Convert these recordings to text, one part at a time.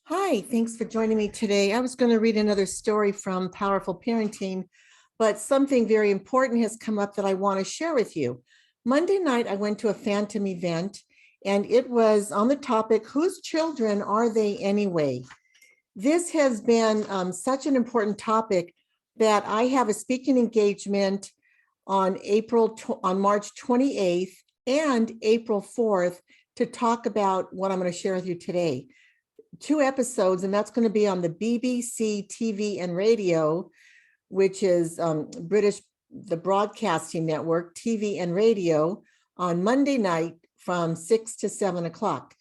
Hi, thanks for joining me today. I was going to read another story from Powerful Parenting, but something very important has come up that I want to share with you. Monday night, I went to a Fathom event, and it was on the topic, whose children are they anyway? This has been such an important topic that I have a speaking engagement on March 28th and April 4th to talk about what I'm going to share with you today. 2 episodes, and that's going to be on the BBC TV and radio, which is the broadcasting network, TV and radio, on Monday night from 6 to 7 o'clock.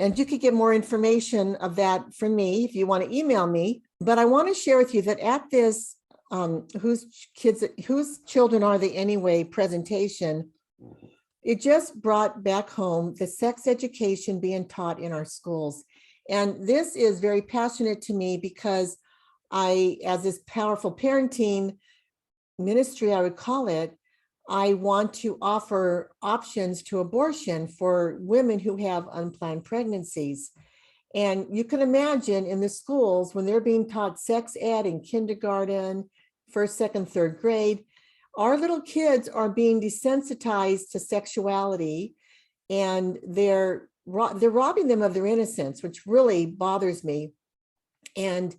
And you could get more information of that from me if you want to email me. But I want to share with you that at this whose children are they anyway presentation, it just brought back home the sex education being taught in our schools. And this is very passionate to me because as this powerful parenting ministry, I would call it, I want to offer options to abortion for women who have unplanned pregnancies. And you can imagine in the schools when they're being taught sex ed in kindergarten, first, second, third grade, our little kids are being desensitized to sexuality, and they're robbing them of their innocence, which really bothers me. And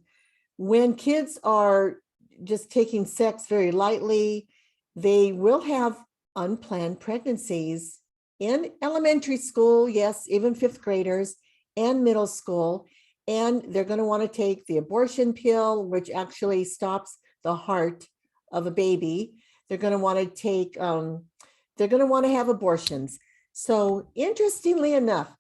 when kids are just taking sex very lightly, they will have unplanned pregnancies in elementary school, yes, even fifth graders, and middle school. And they're going to want to take the abortion pill, which actually stops the heart of a baby. They're going to want to take, they're going to want to have abortions. So interestingly enough,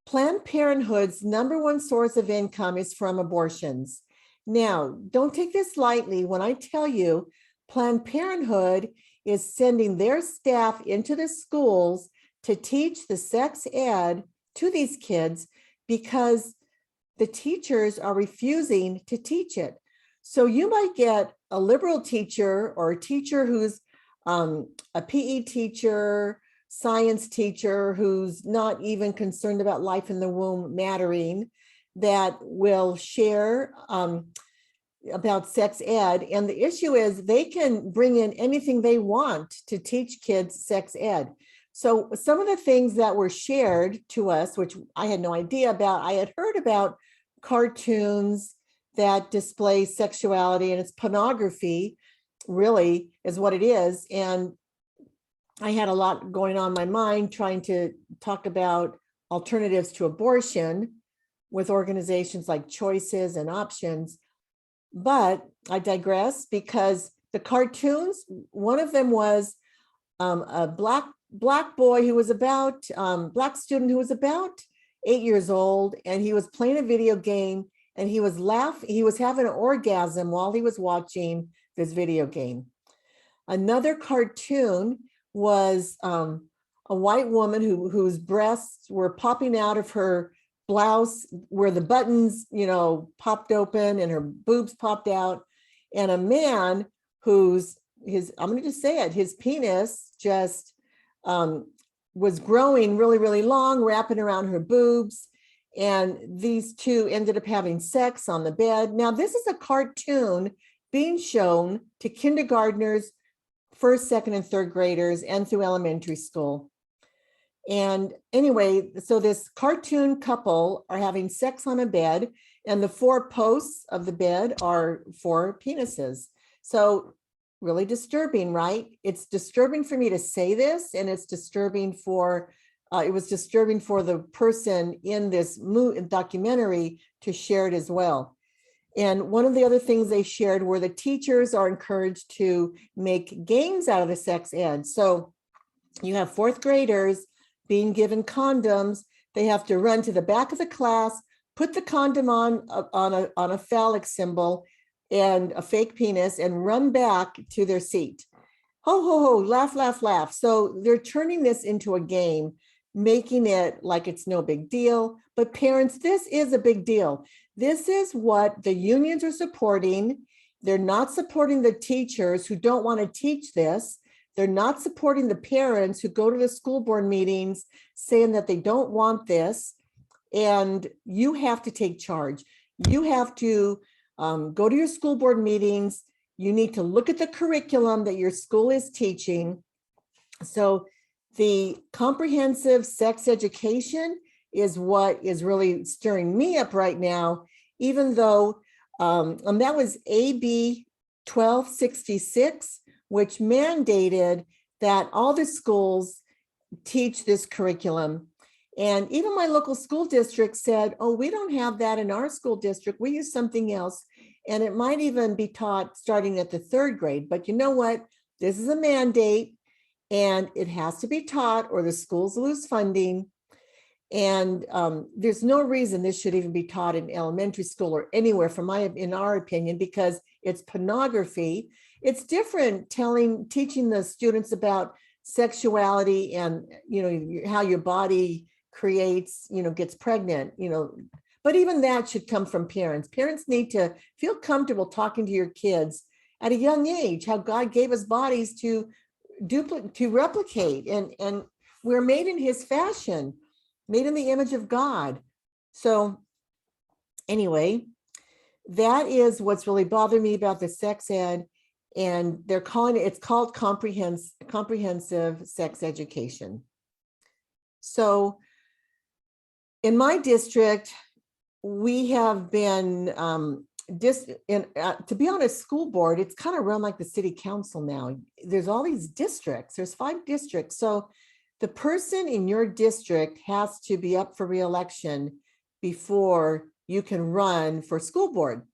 Planned Parenthood's #1 source of income is from abortions. Now, don't take this lightly when I tell you Planned Parenthood is sending their staff into the schools to teach the sex ed to these kids because the teachers are refusing to teach it. So you might get a liberal teacher or a teacher who's a PE teacher, science teacher who's not even concerned about life in the womb mattering, that will share about sex ed. And the issue is they can bring in anything they want to teach kids sex ed. So some of the things that were shared to us, which I had no idea about, I had heard about cartoons that display sexuality, and it's pornography, really is what it is. And I had a lot going on in my mind trying to talk about alternatives to abortion with organizations like Choices and Options. But I digress, because the cartoons, one of them was a black boy who was about, black student who was about 8 years old, and he was playing a video game, and he was having an orgasm while he was watching this video game. Another cartoon was a white woman whose breasts were popping out of her blouse, where the buttons, popped open and her boobs popped out, and a man I'm going to just say it, his penis just was growing really, really long, wrapping around her boobs. And these two ended up having sex on the bed. Now, this is a cartoon being shown to kindergartners, first, second, and third graders, and through elementary school. And anyway, so this cartoon couple are having sex on a bed, and the 4 posts of the bed are 4 penises. So really disturbing, right? It's disturbing for me to say this, and it's disturbing it was disturbing for the person in this documentary to share it as well. And one of the other things they shared were the teachers are encouraged to make games out of the sex ed. So you have 4th graders being given condoms. They have to run to the back of the class, put the condom on a phallic symbol and a fake penis, and run back to their seat. Ho, ho, ho, laugh, laugh, laugh. So they're turning this into a game, making it like it's no big deal. But parents, this is a big deal. This is what the unions are supporting. They're not supporting the teachers who don't want to teach this. They're not supporting the parents who go to the school board meetings saying that they don't want this. and you have to take charge. You have to go to your school board meetings. You need to look at the curriculum that your school is teaching. So the comprehensive sex education is what is really stirring me up right now, even though that was AB 1266, which mandated that all the schools teach this curriculum. And even my local school district said, oh, we don't have that in our school district. We use something else. And it might even be taught starting at the 3rd grade. But you know what? This is a mandate and it has to be taught or the schools lose funding. And there's no reason this should even be taught in elementary school or anywhere in our opinion, because it's pornography. It's different teaching the students about sexuality and, how your body creates, gets pregnant, but even that should come from parents. Parents need to feel comfortable talking to your kids at a young age, how God gave us bodies to replicate, and we're made in his fashion, made in the image of God. So anyway, that is what's really bothered me about the sex ed, and it's called comprehensive sex education. So in my district, we have been to be on a school board, it's kind of run like the city council now. There's all these districts, there's 5 districts. So the person in your district has to be up for re-election before you can run for school board.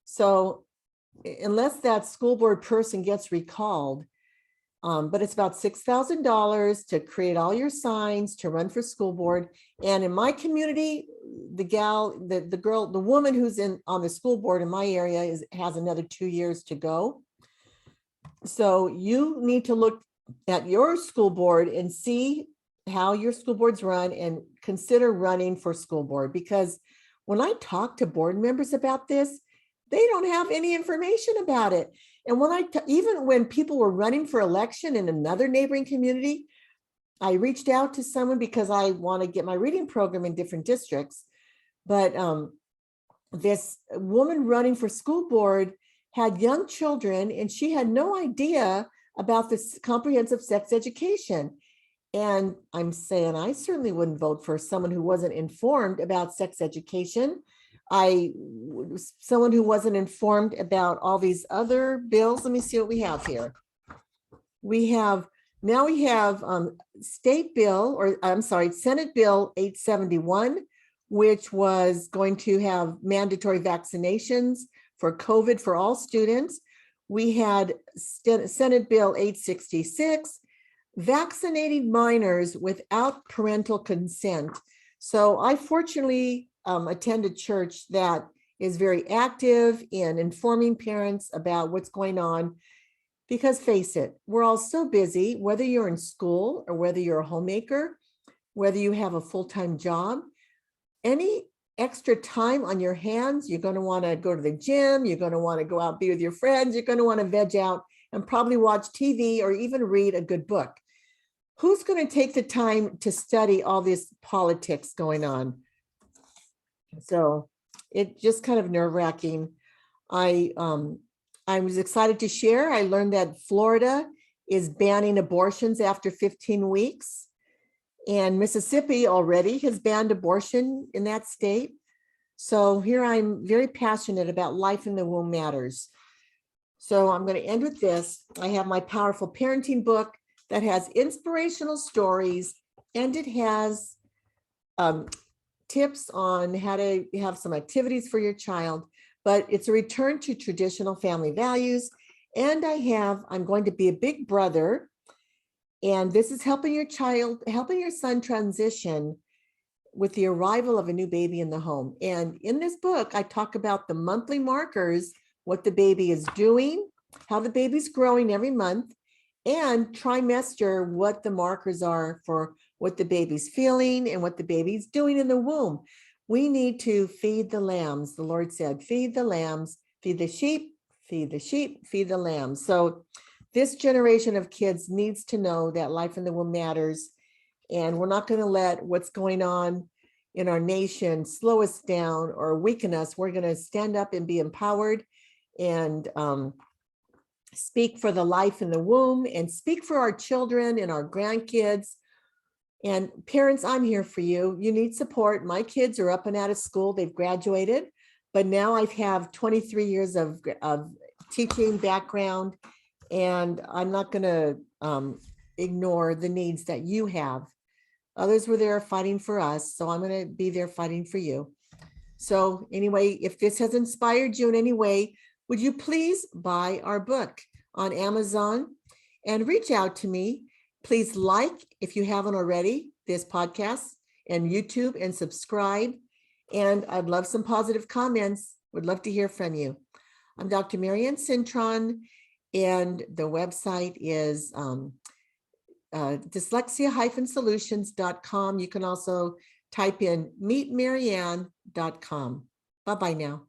So unless that school board person gets recalled, but it's about $6,000 to create all your signs to run for school board. And in my community, the woman who's on the school board in my area has another 2 years to go. So you need to look at your school board and see how your school boards run and consider running for school board. Because when I talk to board members about this, they don't have any information about it. And even when people were running for election in another neighboring community, I reached out to someone because I want to get my reading program in different districts. But this woman running for school board had young children, and she had no idea about this comprehensive sex education. And I'm saying I certainly wouldn't vote for someone who wasn't informed about sex education. Someone who wasn't informed about all these other bills. Let me see what we have here. We have Senate Bill 871, which was going to have mandatory vaccinations for COVID for all students. We had Senate Bill 866, vaccinating minors without parental consent. So I fortunately attend a church that is very active in informing parents about what's going on, because face it, we're all so busy, whether you're in school or whether you're a homemaker, whether you have a full-time job, any extra time on your hands, you're going to want to go to the gym, you're going to want to go out, be with your friends, you're going to want to veg out and probably watch TV or even read a good book. Who's going to take the time to study all this politics going on? So it's just kind of nerve-wracking. I was excited to share. I learned that Florida is banning abortions after 15 weeks. And Mississippi already has banned abortion in that state. So here I'm very passionate about life in the womb matters. So I'm going to end with this. I have my powerful parenting book that has inspirational stories, and it has tips on how to have some activities for your child, but it's a return to traditional family values. And I'm going to be a big brother. And this is helping your son transition with the arrival of a new baby in the home. And in this book, I talk about the monthly markers, what the baby is doing, how the baby's growing every month, and trimester, what the markers are for what the baby's feeling and what the baby's doing in the womb. We need to feed the lambs. The Lord said, feed the lambs, feed the sheep, feed the sheep, feed the lambs. So this generation of kids needs to know that life in the womb matters, and we're not going to let what's going on in our nation slow us down or weaken us, we're going to stand up and be empowered and speak for the life in the womb and speak for our children and our grandkids. And parents, I'm here for you. You need support. My kids are up and out of school. They've graduated, but now I have 23 years of teaching background, and I'm not going to ignore the needs that you have. Others were there fighting for us, so I'm going to be there fighting for you. So anyway, if this has inspired you in any way, would you please buy our book on Amazon and reach out to me? Please like, if you haven't already, this podcast and YouTube, and subscribe. And I'd love some positive comments. Would love to hear from you. I'm Dr. Marianne Cintron, and the website is dyslexia-solutions.com. You can also type in meetmarianne.com. Bye-bye now.